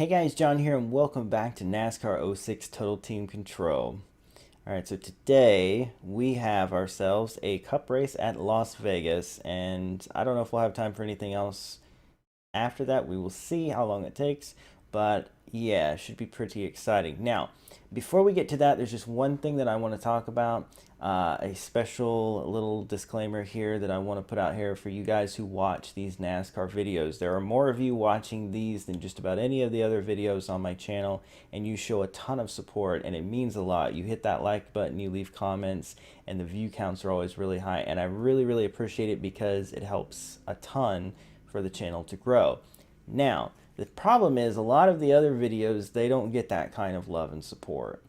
Hey guys, John here, and welcome back to NASCAR '06 Total Team Control. Alright, so today we have ourselves a cup race at Las Vegas, and I don't know if we'll have time for anything else after that. We will see how long it takes, but yeah, it should be pretty exciting. Now, before we get to that, there's just one thing that I want to talk about. A special little disclaimer here that I want to put out here for you guys who watch these NASCAR videos. There are more of you watching these than just about any of the other videos on my channel, and you show a ton of support, and it means a lot. You hit that like button, you leave comments, and the view counts are always really high, and I really appreciate it because it helps a ton for the channel to grow. Now, the problem is a lot of the other videos, they don't get that kind of love and support.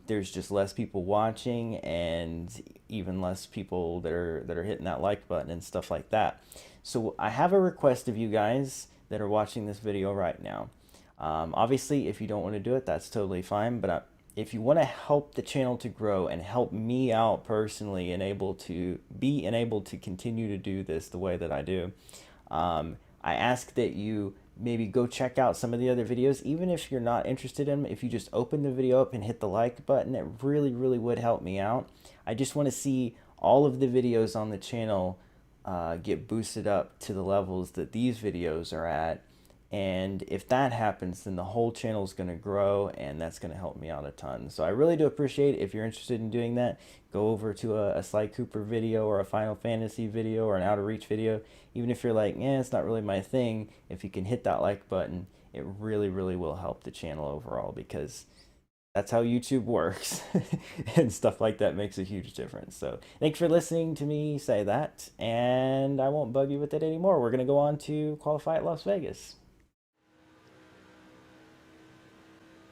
There's just less people watching and even less people that are hitting that like button and stuff like that. So I have a request of you guys that are watching this video right now. Obviously, if you don't want to do it, that's totally fine. But if you want to help the channel to grow and help me out personally and able to continue to do this the way that I do, I ask that you maybe go check out some of the other videos, even if you're not interested in them. If you just open the video up and hit the like button, it really would help me out. I just want to see all of the videos on the channel get boosted up to the levels that these videos are at. And if that happens, then the whole channel is going to grow, and that's going to help me out a ton. So I really do appreciate it. If you're interested in doing that, go over to a Sly Cooper video or a Final Fantasy video or an Out of Reach video. Even if you're like, it's not really my thing, if you can hit that like button, it really will help the channel overall, because that's how YouTube works. And stuff like that makes a huge difference. So thanks for listening to me say that, and I won't bug you with it anymore. We're going to go on to qualify at Las Vegas.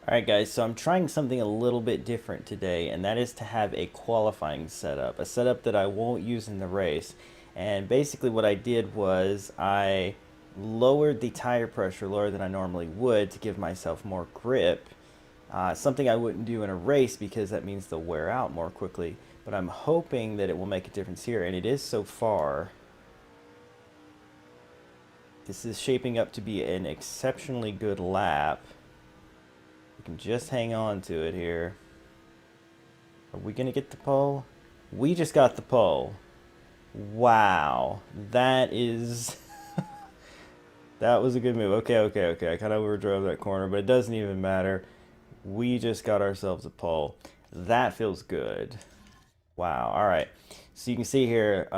Alright guys, so I'm trying something a little bit different today, and that is to have a qualifying setup. A setup that I won't use in the race. And basically what I did was I lowered the tire pressure lower than I normally would to give myself more grip. Something I wouldn't do in a race because that means they'll wear out more quickly. But I'm hoping that it will make a difference here, and it is so far. This is shaping up to be an exceptionally good lap. We can just hang on to it here. Are we gonna get the pole? We just got the pole. Wow, that is that was a good move. Okay. I kind of overdrove that corner, but it doesn't even matter. We just got ourselves a pole. That feels good. Wow. All right, so you can see here,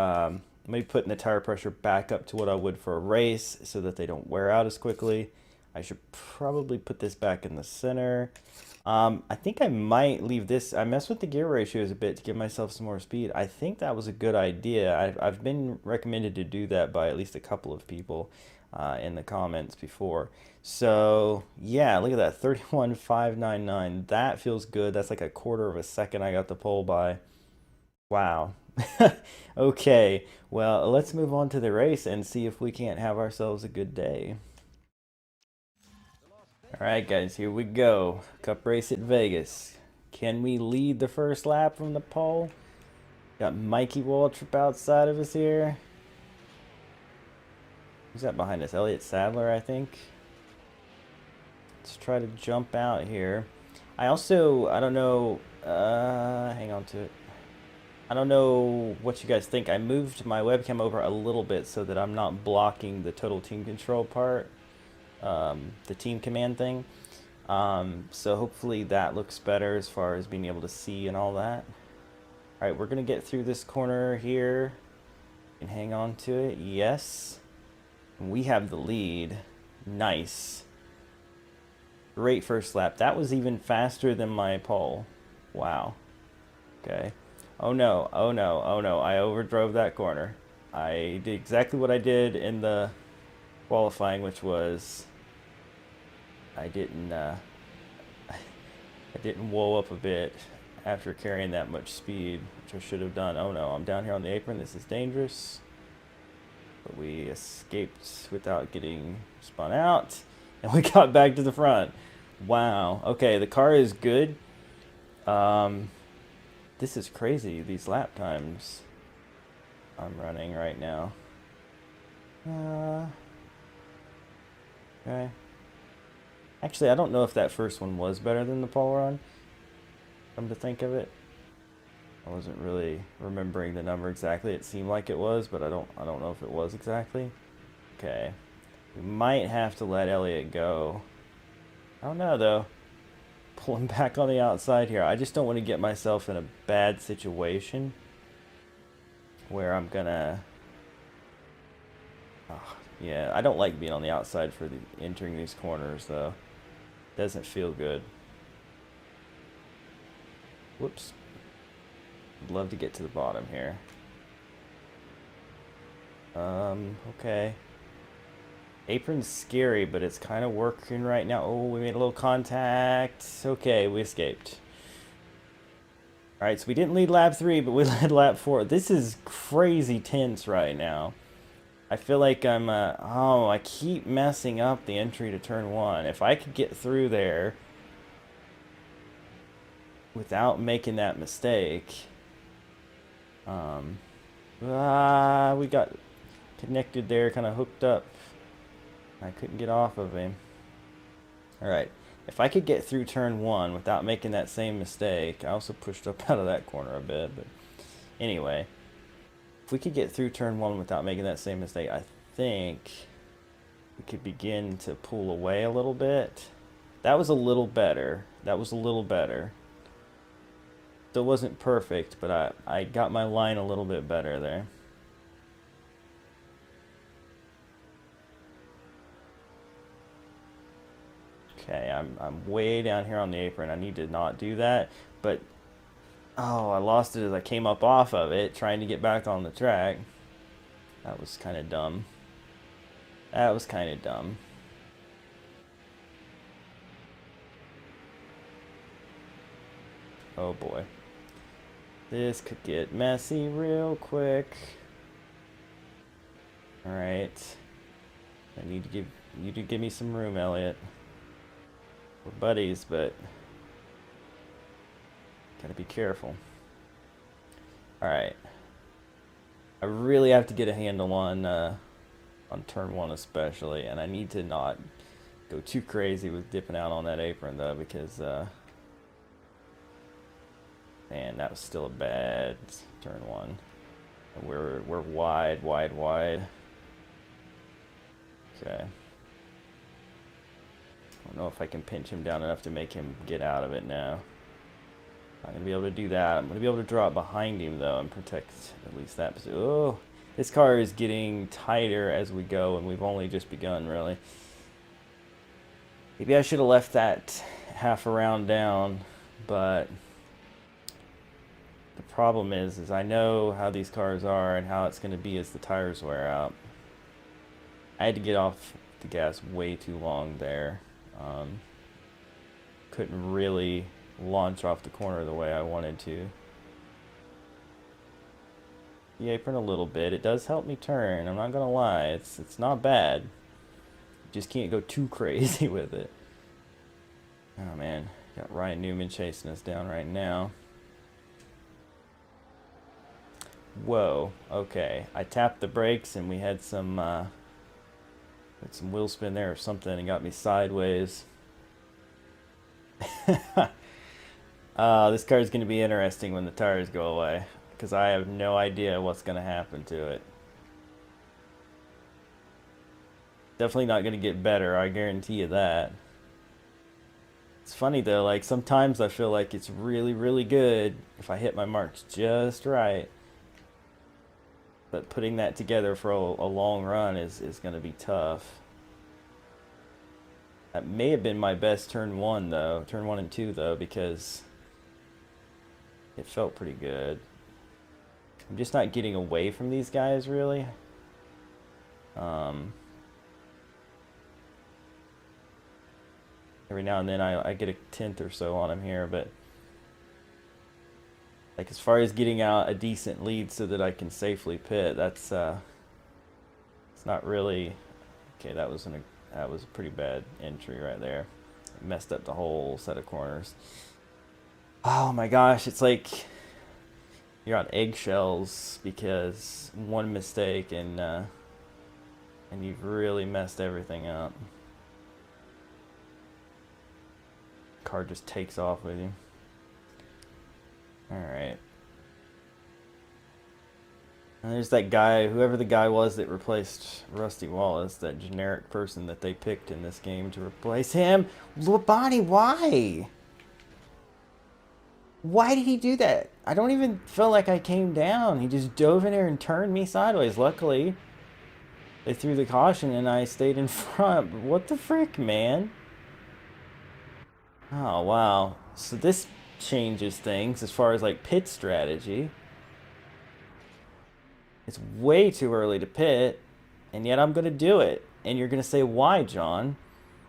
maybe putting the tire pressure back up to what I would for a race so that they don't wear out as quickly. I should probably put this back in the center. I think I might leave this. I messed with the gear ratios a bit to give myself some more speed. I think that was a good idea. I've been recommended to do that by at least a couple of people in the comments before. So yeah, look at that, 31,599. That feels good. That's like a quarter of a second I got the pole by. Wow. Okay, well, let's move on to the race and see if we can't have ourselves a good day. Alright guys, here we go. Cup race at Vegas. Can we lead the first lap from the pole? Got Mikey Waltrip outside of us here. Who's that behind us? Elliott Sadler, I think. Let's try to jump out here. I don't know, hang on to it. I don't know what you guys think. I moved my webcam over a little bit so that I'm not blocking the total team control part. The team command thing. So hopefully that looks better as far as being able to see and all that. Alright, we're going to get through this corner here and hang on to it. Yes. We have the lead. Nice. Great first lap. That was even faster than my pole. Wow. Okay. Oh no. I overdrove that corner. I did exactly what I did in the qualifying, which was I didn't whoa up a bit after carrying that much speed, which I should have done. Oh no, I'm down here on the apron. This is dangerous. But we escaped without getting spun out, and we got back to the front. Wow. Okay, the car is good. This is crazy, these lap times I'm running right now. Okay. Actually, I don't know if that first one was better than the pole run. Come to think of it, I wasn't really remembering the number exactly. It seemed like it was, but I don't know if it was exactly. Okay, we might have to let Elliott go. I don't know though. Pull him back on the outside here. I just don't want to get myself in a bad situation where I'm gonna. Oh, yeah, I don't like being on the outside for entering these corners though. Doesn't feel good. Whoops. I'd love to get to the bottom here. Okay. Apron's scary, but it's kind of working right now. Oh, we made a little contact. Okay, we escaped. Alright, so we didn't lead lap 3, but we led lap 4. This is crazy tense right now. I feel like I keep messing up the entry to turn 1. If I could get through there without making that mistake. We got connected there, kind of hooked up. I couldn't get off of him. Alright, if I could get through turn 1 without making that same mistake. I also pushed up out of that corner a bit, but anyway. If we could get through turn 1 without making that same mistake, I think we could begin to pull away a little bit. That was a little better. That was a little better. Still wasn't perfect, but I got my line a little bit better there. Okay, I'm way down here on the apron. I need to not do that, but oh, I lost it as I came up off of it, trying to get back on the track. That was kind of dumb. That was kind of dumb. Oh boy. This could get messy real quick. Alright. I need to give you to give me some room, Elliott. We're buddies, but gotta be careful. Alright. I really have to get a handle on turn 1 especially, and I need to not go too crazy with dipping out on that apron though, because man, that was still a bad turn 1. And we're wide. Okay. I don't know if I can pinch him down enough to make him get out of it now. Not gonna be able to do that. I'm gonna be able to drop behind him though and protect at least that position. Oh, this car is getting tighter as we go, and we've only just begun really. Maybe I should have left that half a round down, but the problem is I know how these cars are and how it's gonna be as the tires wear out. I had to get off the gas way too long there. Couldn't really launch off the corner the way I wanted to. The apron a little bit. It does help me turn. I'm not gonna lie. It's not bad. Just can't go too crazy with it. Oh man, got Ryan Newman chasing us down right now. Whoa. Okay, I tapped the brakes and we had some wheel spin there or something and got me sideways. This car is going to be interesting when the tires go away, because I have no idea what's going to happen to it. Definitely not going to get better, I guarantee you that. It's funny though, like sometimes I feel like it's really, really good if I hit my marks just right. But putting that together for a long run is going to be tough. That may have been my best turn 1 though, turn 1 and 2 though, because it felt pretty good. I'm just not getting away from these guys really. Every now and then I get a 10th or so on him here, but like as far as getting out a decent lead so that I can safely pit, that's it's not really okay. That was a pretty bad entry right there. It messed up the whole set of corners. Oh my gosh, it's like you're on eggshells because one mistake and you've really messed everything up. car just takes off with you. Alright. And there's that guy, whoever the guy was that replaced Rusty Wallace, that generic person that they picked in this game to replace him. Bonnie, why? Why did he do that? I don't even feel like I came down. He just dove in there and turned me sideways. Luckily, they threw the caution and I stayed in front. But what the frick, man? Oh, wow. So this changes things as far as like pit strategy. It's way too early to pit, and yet I'm going to do it. And you're going to say, why, John?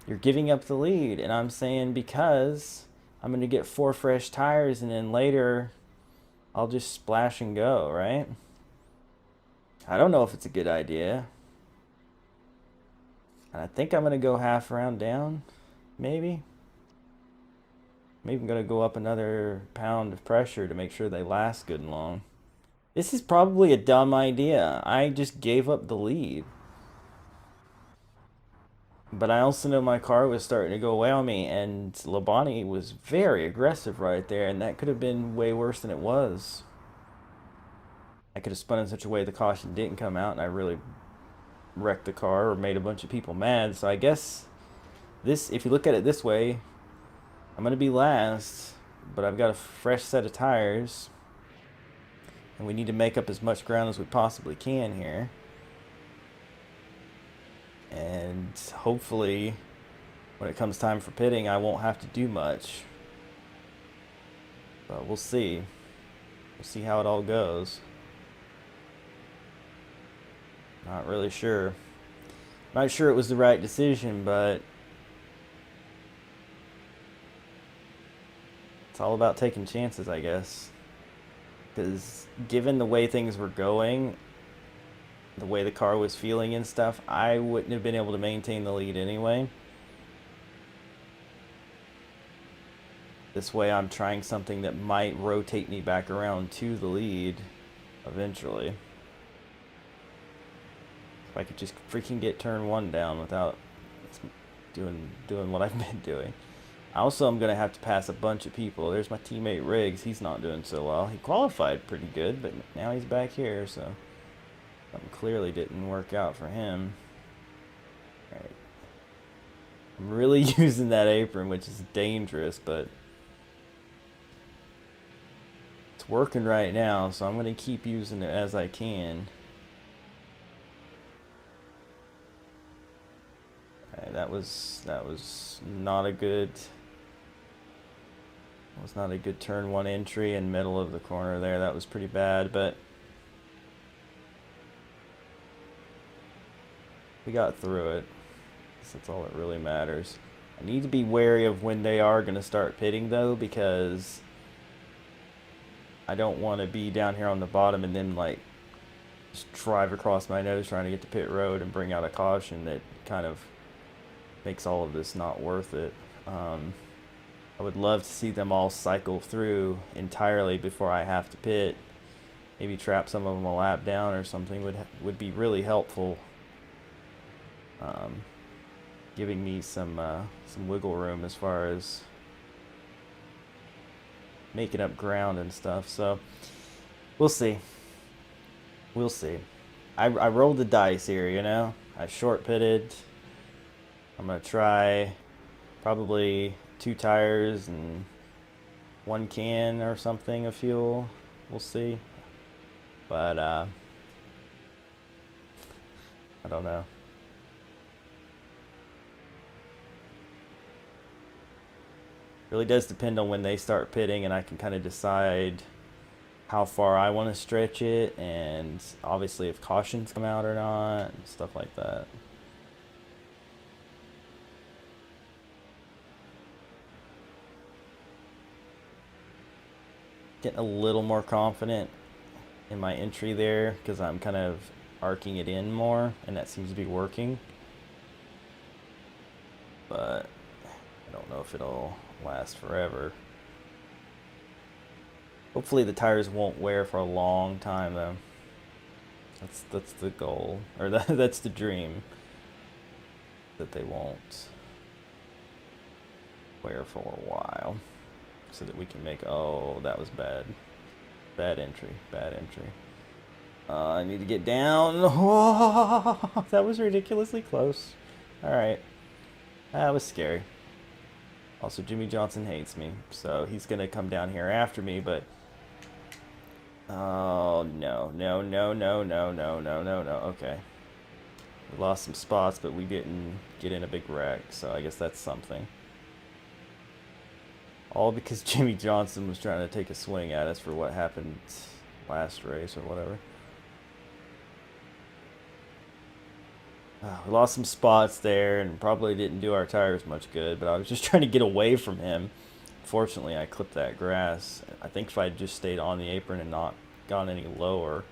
You're giving up the lead. And I'm saying because I'm going to get 4 fresh tires, and then later I'll just splash and go, right? I don't know if it's a good idea. And I think I'm going to go half round down, maybe. I'm even going to go up another pound of pressure to make sure they last good and long. This is probably a dumb idea. I just gave up the lead. But I also know my car was starting to go away on me, and Labonte was very aggressive right there, and that could have been way worse than it was. I could have spun in such a way the caution didn't come out, and I really wrecked the car or made a bunch of people mad. So I guess this, if you look at it this way, I'm going to be last, but I've got a fresh set of tires. And we need to make up as much ground as we possibly can here. And hopefully, when it comes time for pitting, I won't have to do much. But we'll see. We'll see how it all goes. Not really sure. Not sure it was the right decision, but it's all about taking chances, I guess. Because given the way things were going, the way the car was feeling and stuff, I wouldn't have been able to maintain the lead anyway. This way I'm trying something that might rotate me back around to the lead eventually. If I could just freaking get turn 1 down without doing what I've been doing. Also, I'm going to have to pass a bunch of people. There's my teammate Riggs. He's not doing so well. He qualified pretty good, but now he's back here, so something clearly didn't work out for him. All right. I'm really using that apron, which is dangerous, but it's working right now, so I'm going to keep using it as I can. All right, that was not a good... was not a good turn 1 entry in middle of the corner there. That was pretty bad, but we got through it. That's all that really matters. I need to be wary of when they are going to start pitting, though, because I don't want to be down here on the bottom and then like just drive across my nose trying to get to pit road and bring out a caution that kind of makes all of this not worth it. I would love to see them all cycle through entirely before I have to pit. Maybe trap some of them a lap down or something would be really helpful. Giving me some wiggle room as far as making up ground and stuff. So we'll see. We'll see. I rolled the dice here, you know. I short pitted. I'm gonna try probably 2 tires and 1 can or something of fuel. We'll see. But I don't know. Really does depend on when they start pitting, and I can kind of decide how far I want to stretch it, and obviously if cautions come out or not, and stuff like that. Getting a little more confident in my entry there because I'm kind of arcing it in more, and that seems to be working. But I don't know if it'll last forever. Hopefully the tires won't wear for a long time, though. That's the goal, or that's the dream, that they won't. where for a while so that we can make... Oh, that was bad. Bad entry. Bad entry. I need to get down. Oh, that was ridiculously close. Alright. That was scary. Also, Jimmy Johnson hates me, so he's going to come down here after me, but... Oh, no. No, no, no, no, no, no, no, no. Okay. We lost some spots, but we didn't get in a big wreck, so I guess that's something. All because Jimmy Johnson was trying to take a swing at us for what happened last race or whatever. We lost some spots there and probably didn't do our tires much good, but I was just trying to get away from him. Fortunately, I clipped that grass. I think if I had just stayed on the apron and not gone any lower,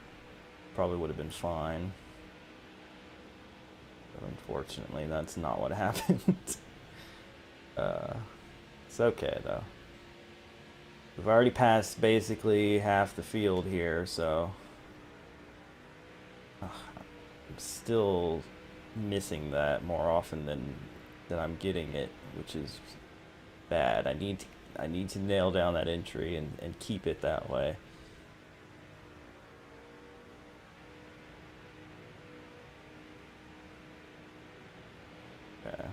probably would have been fine. But unfortunately, that's not what happened. It's okay, though. We've already passed basically half the field here, so... I'm still missing that more often than I'm getting it, which is bad. I need to nail down that entry and keep it that way. Okay.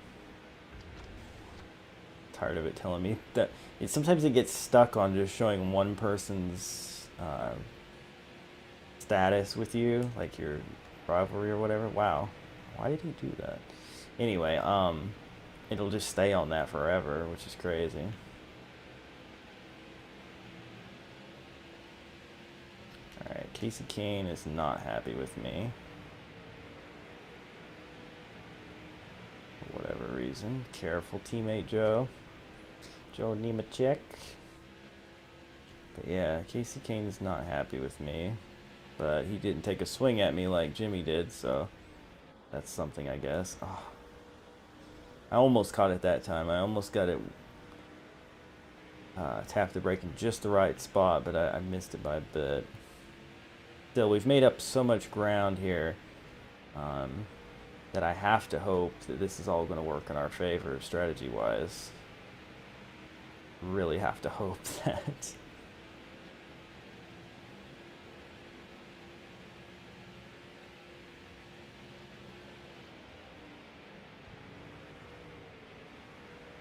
Tired of it telling me that sometimes it gets stuck on just showing one person's status with you, like your rivalry or whatever. Wow. Why did he do that? Anyway, it'll just stay on that forever, which is crazy. Alright, Casey Kane is not happy with me. For whatever reason. Careful, teammate Joe. Joe Nemechek. But yeah, Casey Kane is not happy with me. But he didn't take a swing at me like Jimmy did, so... That's something, I guess. Oh. I almost caught it that time. I almost got it tapped the brake in just the right spot, but I missed it by a bit. Still, we've made up so much ground here that I have to hope that this is all going to work in our favor strategy-wise. Really have to hope that.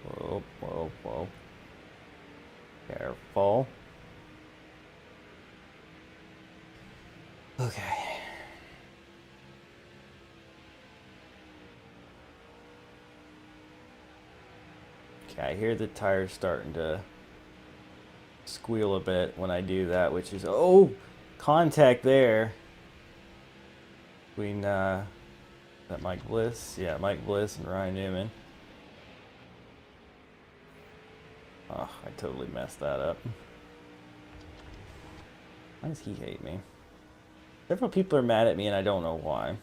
Whoa, whoa, whoa. Careful. Okay. Okay, I hear the tires starting to squeal a bit when I do that, which is... Oh! Contact there. Between, is that Mike Bliss? Yeah, Mike Bliss and Ryan Newman. Oh, I totally messed that up. Why does he hate me? Several people are mad at me and I don't know why.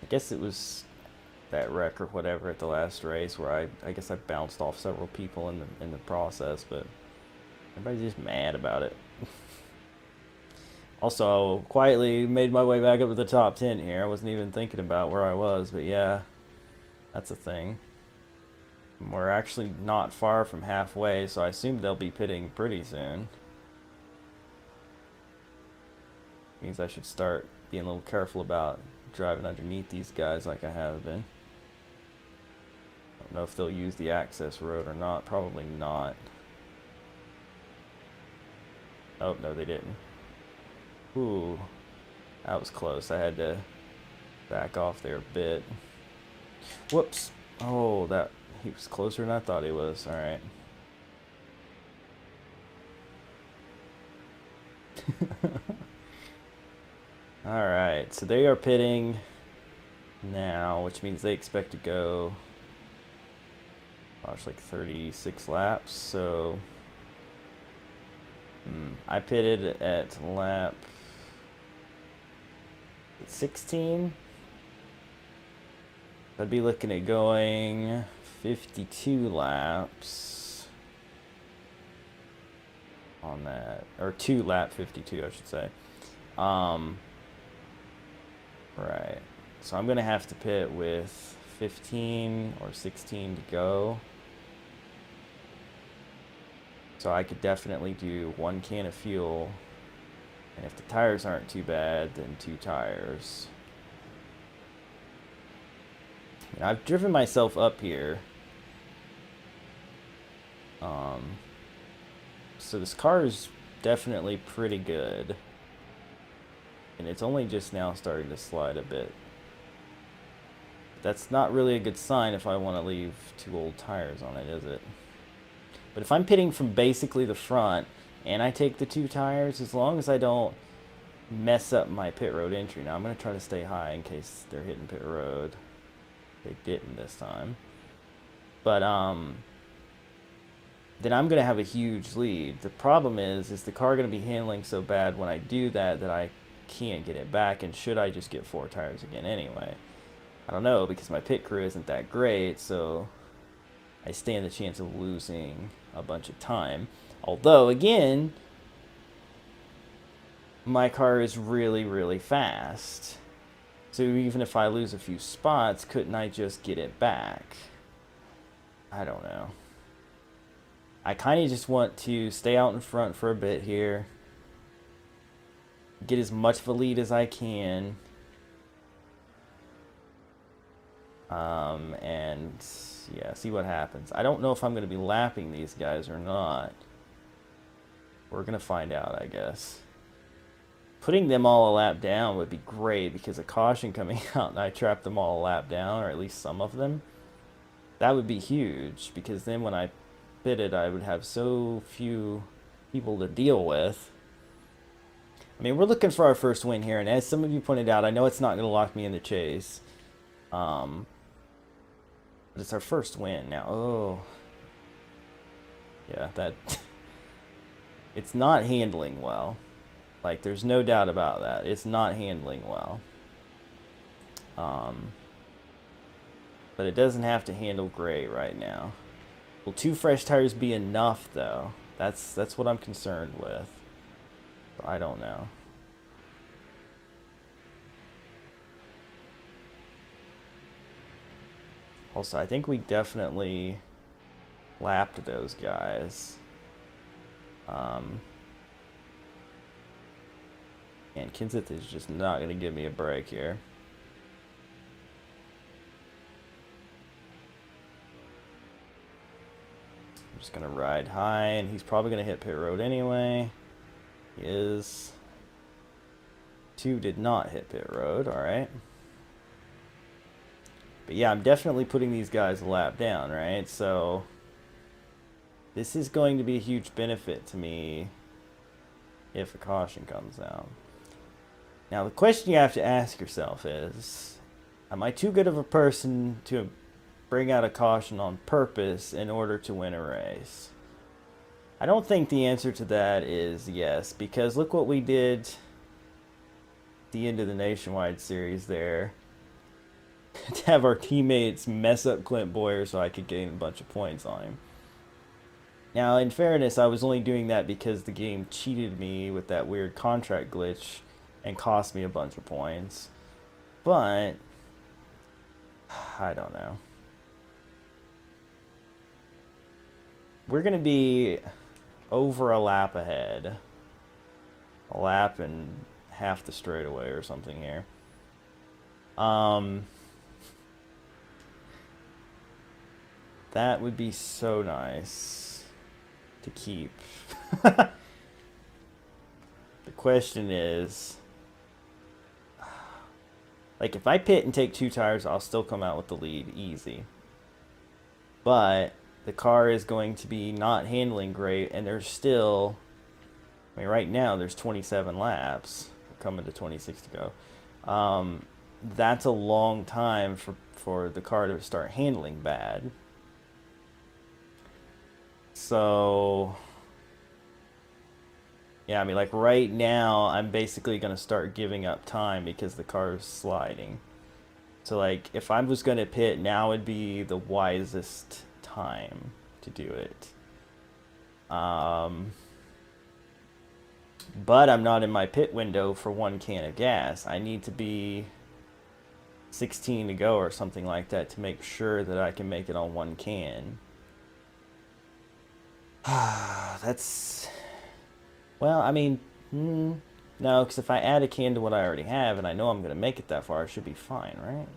I guess it was that wreck or whatever at the last race where I guess I bounced off several people in the process, but everybody's just mad about it. Also, quietly made my way back up to the top 10 here. I wasn't even thinking about where I was, but yeah, that's a thing. We're actually not far from halfway, so I assume they'll be pitting pretty soon. Means I should start being a little careful about driving underneath these guys like I have been. I don't know if they'll use the access road or not. Probably not. Oh, no, they didn't. Ooh, that was close. I had to back off there a bit. Whoops. Oh, that... He was closer than I thought he was. Alright. Alright, so they are pitting now, which means they expect to go, gosh, like 36 laps. So I pitted at lap 16. I'd be looking at going 52 laps on that, or 2 lap 52 I should say. Right, so I'm gonna have to pit with 15 or 16 to go. So I could definitely do 1 can of fuel. And if the tires aren't too bad, then 2 tires. And I've driven myself up here. So this car is definitely pretty good. And it's only just now starting to slide a bit. That's not really a good sign if I want to leave 2 old tires on it, is it? But if I'm pitting from basically the front and I take the 2 tires, as long as I don't mess up my pit road entry. Now I'm going to try to stay high in case they're hitting pit road. They didn't this time. But then I'm going to have a huge lead. The problem is the car going to be handling so bad when I do that I can't get it back, and should I just get 4 tires again anyway? I don't know, because my pit crew isn't that great, so I stand the chance of losing a bunch of time. Although, again, my car is really, really fast. So even if I lose a few spots, couldn't I just get it back? I don't know. I kind of just want to stay out in front for a bit here. Get as much of a lead as I can. And yeah, see what happens. I don't know if I'm going to be lapping these guys or not. We're going to find out, I guess. Putting them all a lap down would be great, because a caution coming out and I trap them all a lap down, or at least some of them. That would be huge, because then when I pitted, I would have so few people to deal with. I mean, we're looking for our first win here, and as some of you pointed out, I know it's not going to lock me in the chase. But it's our first win now. Oh. Yeah, that... It's not handling well. Like, there's no doubt about that. It's not handling well. But it doesn't have to handle great right now. Will 2 fresh tires be enough, though? That's what I'm concerned with. I don't know. Also, I think we definitely lapped those guys. And Kenseth is just not going to give me a break here. I'm just going to ride high, and he's probably going to hit pit road anyway. He is. 2 did not hit pit road, alright. But yeah, I'm definitely putting these guys a lap down, right? So this is going to be a huge benefit to me if a caution comes out. Now, the question you have to ask yourself is, am I too good of a person to bring out a caution on purpose in order to win a race? I don't think the answer to that is yes, because look what we did at the end of the Nationwide Series there. To have our teammates mess up Clint Boyer so I could gain a bunch of points on him. Now, in fairness, I was only doing that because the game cheated me with that weird contract glitch and cost me a bunch of points. But I don't know. We're going to be over a lap ahead. A lap and half the straightaway or something here. That would be so nice to keep. The question is, like, if I pit and take 2 tires, I'll still come out with the lead easy. But the car is going to be not handling great, and there's still, I mean, right now there's 27 laps. We're coming to 26 to go. That's a long time for the car to start handling bad. So yeah, I mean, like right now, I'm basically going to start giving up time because the car is sliding. So like, if I was going to pit, now would be the wisest time to do it. But I'm not in my pit window for 1 can of gas. I need to be 16 to go or something like that to make sure that I can make it on one can. That's... Well, I mean, no, because if I add a can to what I already have and I know I'm going to make it that far, I should be fine, right?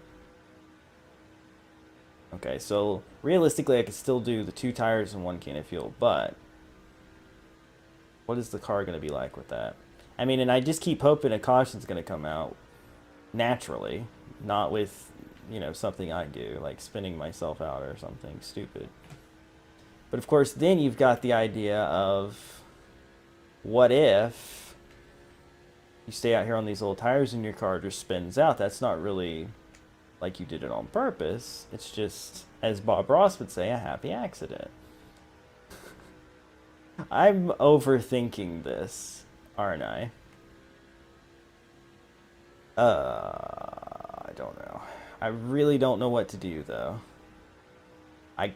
Okay, so realistically, I could still do the 2 tires and 1 can of fuel, but what is the car going to be like with that? I mean, and I just keep hoping a caution's going to come out naturally, not with, you know, something I do, like spinning myself out or something stupid. But of course, then you've got the idea of what if you stay out here on these little tires and your car just spins out? That's not really like you did it on purpose. It's just, as Bob Ross would say, a happy accident. I'm overthinking this, aren't I? I don't know. I really don't know what to do, though. I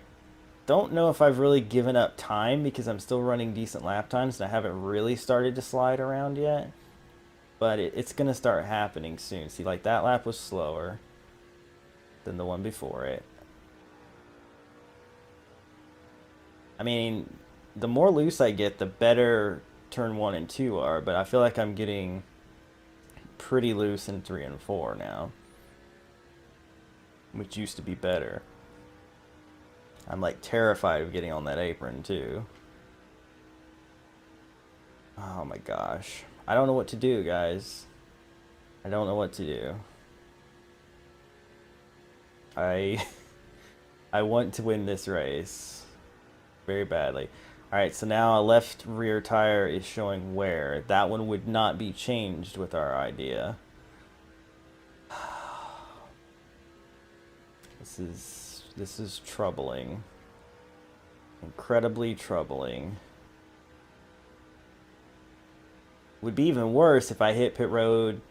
don't know if I've really given up time because I'm still running decent lap times and I haven't really started to slide around yet. But it's going to start happening soon. See, like that lap was slower than the one before it. I mean, the more loose I get, the better turn 1 and 2 are, but I feel like I'm getting pretty loose in 3 and 4 now, which used to be better. I'm like terrified of getting on that apron too. Oh my gosh. I don't know what to do, guys. I don't know what to do. I I want to win this race very badly. Alright, so now a left rear tire is showing wear. That one would not be changed with our idea. This is troubling. Incredibly troubling. Would be even worse if I hit pit road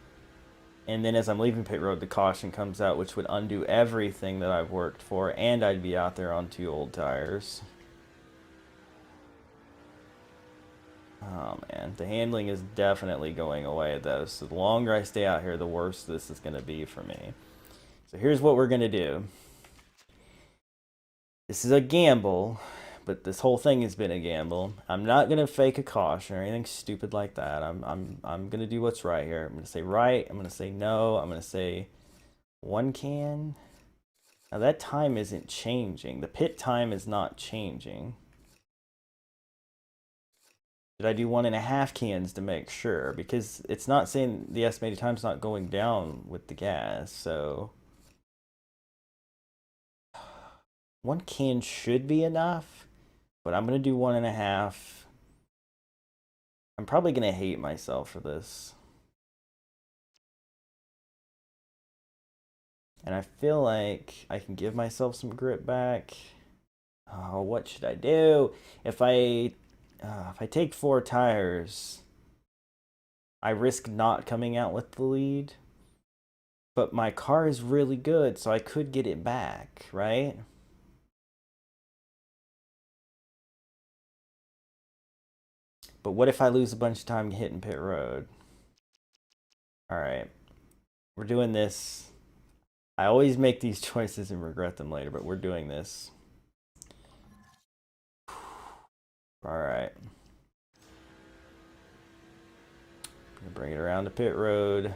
and then as I'm leaving pit road the caution comes out, which would undo everything that I've worked for, and I'd be out there on 2 old tires. Oh man, the handling is definitely going away though, so the longer I stay out here, the worse this is going to be for me. So here's what we're going to do. This is a gamble, but this whole thing has been a gamble. I'm not going to fake a caution or anything stupid like that. I'm going to do what's right here. I'm going to say right, I'm going to say no, I'm going to say 1 can. Now that time isn't changing. The pit time is not changing. Did I do 1.5 cans to make sure? Because it's not saying the estimated time's not going down with the gas, so 1 can should be enough, but I'm gonna do 1.5. I'm probably gonna hate myself for this. And I feel like I can give myself some grip back. Oh, what should I do? If I take 4 tires, I risk not coming out with the lead. But my car is really good, so I could get it back, right? But what if I lose a bunch of time hitting pit road? Alright. We're doing this. I always make these choices and regret them later, but we're doing this. Alright. Gonna bring it around to pit road.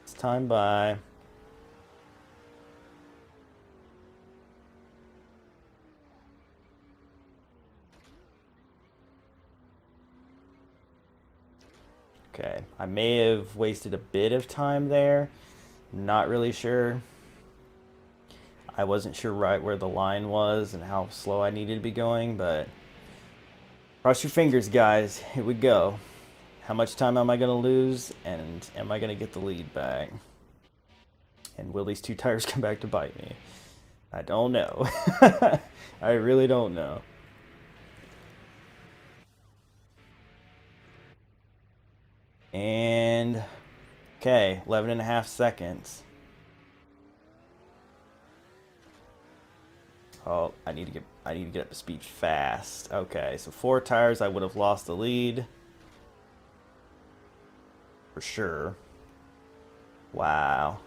It's time by. Okay, I may have wasted a bit of time there. Not really sure. I wasn't sure right where the line was and how slow I needed to be going, but cross your fingers, guys. Here we go. How much time am I going to lose, and am I going to get the lead back? And will these 2 tires come back to bite me? I don't know. I really don't know. And okay, 11.5 seconds. Oh, I need to get up to speed fast. Okay, so 4 tires, I would have lost the lead. For sure. Wow.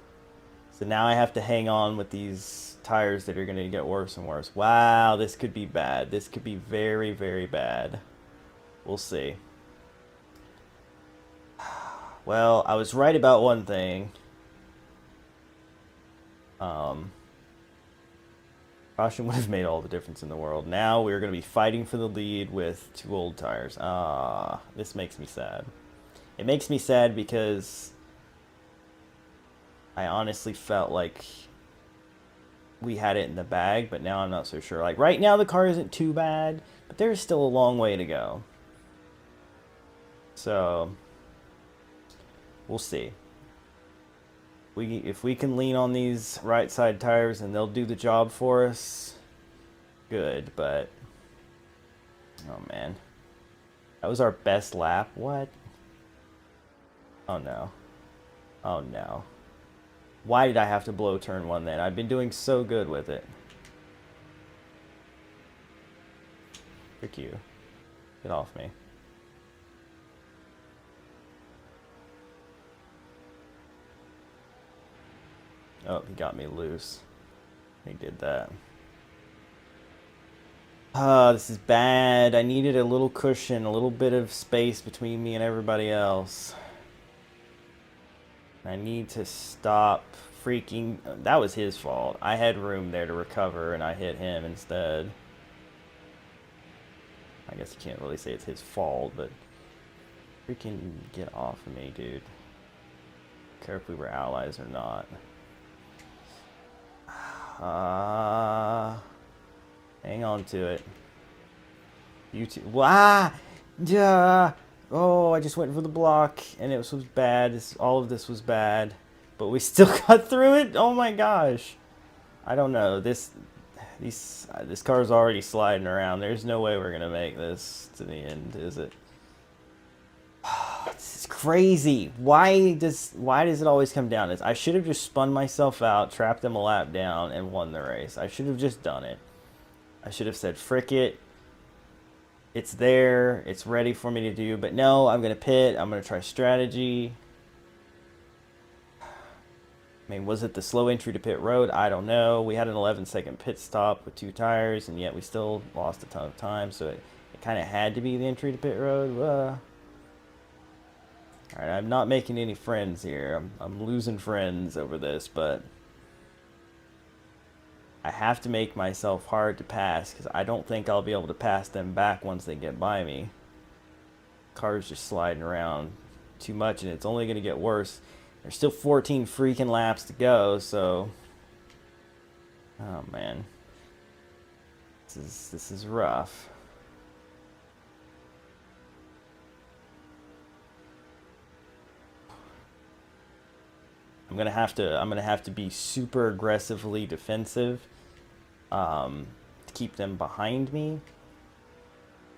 So now I have to hang on with these tires that are going to get worse and worse. Wow, this could be bad. This could be very, very bad. We'll see. Well, I was right about one thing. Um, Caution would have made all the difference in the world. Now we're going to be fighting for the lead with 2 old tires. This makes me sad. It makes me sad because I honestly felt like we had it in the bag, but now I'm not so sure. Like right now the car isn't too bad, but there's still a long way to go. So we'll see. If we can lean on these right side tires and they'll do the job for us, good, but oh man. That was our best lap. What? Oh no. Oh no. Why did I have to blow turn 1 then? I've been doing so good with it. Frick you. Get off me. Oh, he got me loose. He did that. This is bad. I needed a little cushion, a little bit of space between me and everybody else. I need to stop freaking... That was his fault. I had room there to recover, and I hit him instead. I guess you can't really say it's his fault, but... Freaking get off of me, dude. I don't care if we were allies or not. Hang on to it. You two. Wow! Oh, I just went for the block, and it was bad. All of this was bad, but we still got through it. Oh my gosh! I don't know. This car is already sliding around. There's no way we're gonna make this to the end, is it? This is crazy. Why does it always come down to this? I should have just spun myself out, trapped them a lap down, and won the race. I should have just done it. I should have said, frick it. It's there. It's ready for me to do. But no, I'm going to pit. I'm going to try strategy. I mean, was it the slow entry to pit road? I don't know. We had an 11-second pit stop with 2 tires, and yet we still lost a ton of time. So it kind of had to be the entry to pit road. Alright, I'm not making any friends here. I'm losing friends over this, but I have to make myself hard to pass because I don't think I'll be able to pass them back once they get by me. Car's just sliding around too much, and it's only going to get worse. There's still 14 freaking laps to go, so... Oh, man. This is rough. I'm gonna have to be super aggressively defensive to keep them behind me,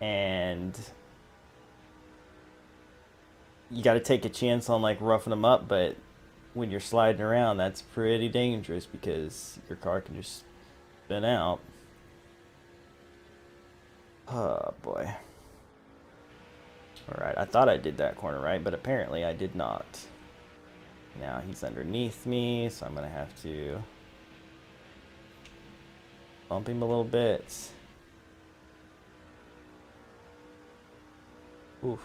and you got to take a chance on like roughing them up. But when you're sliding around, that's pretty dangerous because your car can just spin out. Oh boy! All right, I thought I did that corner right, but apparently I did not. Now he's underneath me, so I'm going to have to bump him a little bit. Oof.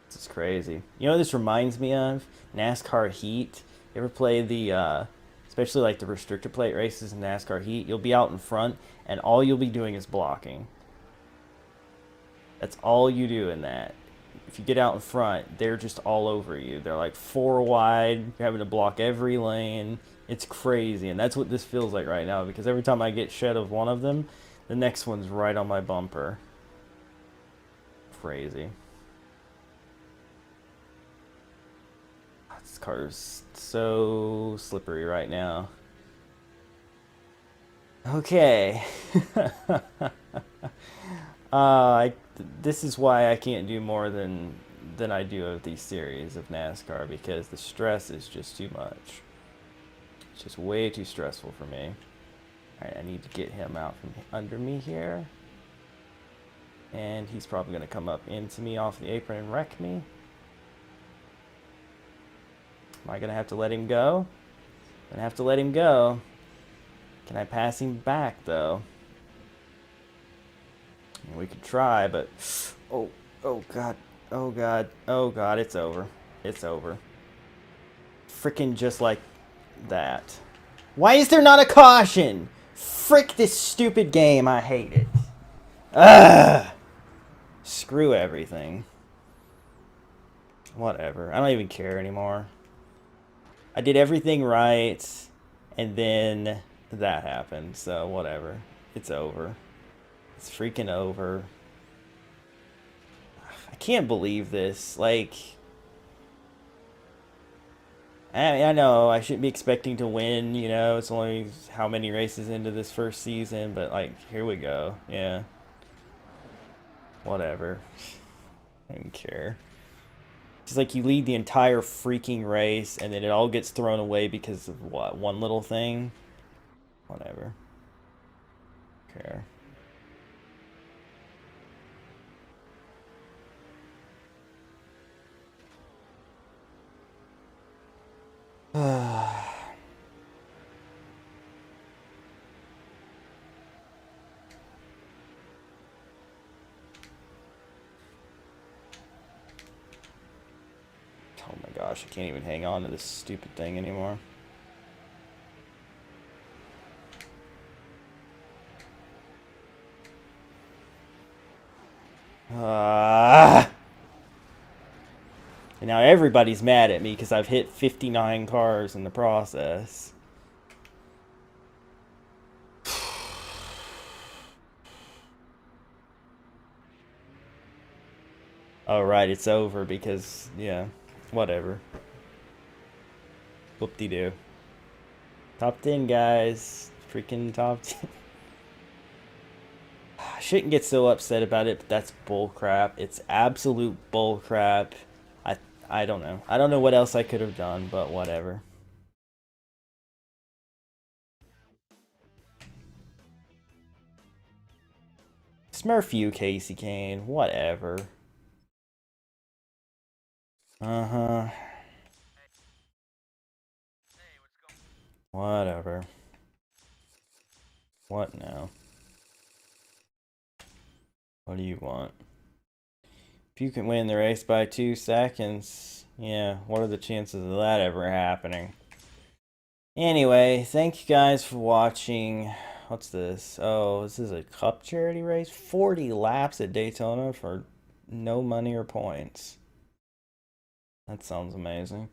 This is crazy. You know what this reminds me of? NASCAR Heat. You ever play the, especially like the restrictor plate races in NASCAR Heat? You'll be out in front, and all you'll be doing is blocking. That's all you do in that. If you get out in front, they're just all over you. They're like 4 wide. You're having to block every lane. It's crazy, and that's what this feels like right now, because every time I get shed of one of them, the next one's right on my bumper. Crazy. This car's so slippery right now. Okay. This is why I can't do more than I do of these series of NASCAR, because the stress is just too much. It's just way too stressful for me. Alright, I need to get him out from under me here. And he's probably going to come up into me off the apron and wreck me. Am I going to have to let him go? I'm going to have to let him go. Can I pass him back, though? I mean, we could try, but... Oh, oh, God. Oh, God. Oh, God. It's over. It's over. Freaking just like that. Why is there not a caution? Frick this stupid game. I hate it. Ugh. Screw everything. Whatever. I don't even care anymore. I did everything right, and then that happened, so whatever. It's over. It's freaking over. I can't believe this. Like, I know I shouldn't be expecting to win, you know, it's only how many races into this first season, but like, here we go. Yeah. Whatever. I don't care. It's like you lead the entire freaking race and then it all gets thrown away because of what? One little thing? Whatever. Care. Oh my gosh, I can't even hang on to this stupid thing anymore. And now everybody's mad at me because I've hit 59 cars in the process. Oh, right, it's over because, yeah, whatever. Whoop-de-doo. Top 10, guys. Freaking top 10. I shouldn't get so upset about it, but that's bull crap. It's absolute bull crap. I don't know. I don't know what else I could have done, but whatever. Smurf you, Casey Kane. Whatever. Uh-huh. Whatever. What now? What do you want? If you can win the race by 2 seconds, yeah, what are the chances of that ever happening? Anyway, thank you guys for watching. What's this? Oh, this is a cup charity race? 40 laps at Daytona for no money or points. That sounds amazing.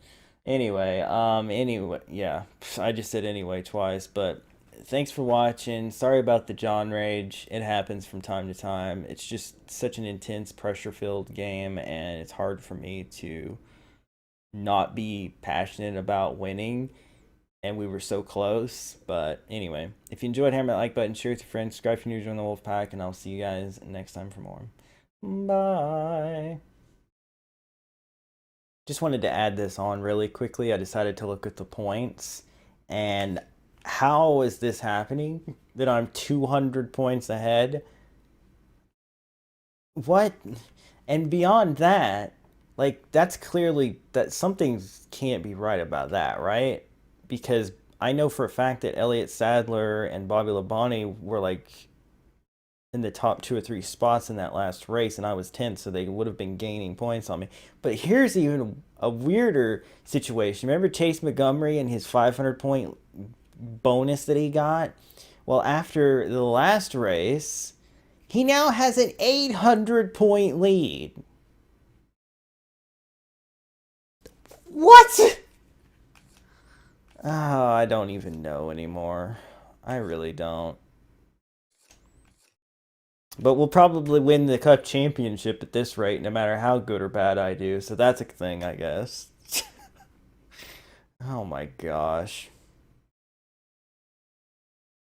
Anyway, yeah, I just said anyway twice, but thanks for watching. Sorry about the John Rage. It happens from time to time. It's just such an intense, pressure-filled game, and it's hard for me to not be passionate about winning, and we were so close. But anyway, if you enjoyed, hammer that like button, share with your friends, subscribe if you're new to join the Wolfpack, and I'll see you guys next time for more. Bye. Just wanted to add this on really quickly. I decided to look at the points, and how is this happening? That I'm 200 points ahead? What? And beyond that, like, that's clearly that something can't be right about that, right? Because I know for a fact that Elliott Sadler and Bobby Labonte were like in the top 2 or 3 spots in that last race, and I was 10th, so they would have been gaining points on me. But here's even a weirder situation. Remember Chase Montgomery and his 500-point bonus that he got? Well, after the last race, he now has an 800-point lead. What? Oh, I don't even know anymore. I really don't. But we'll probably win the Cup Championship at this rate, no matter how good or bad I do. So that's a thing, I guess. Oh my gosh.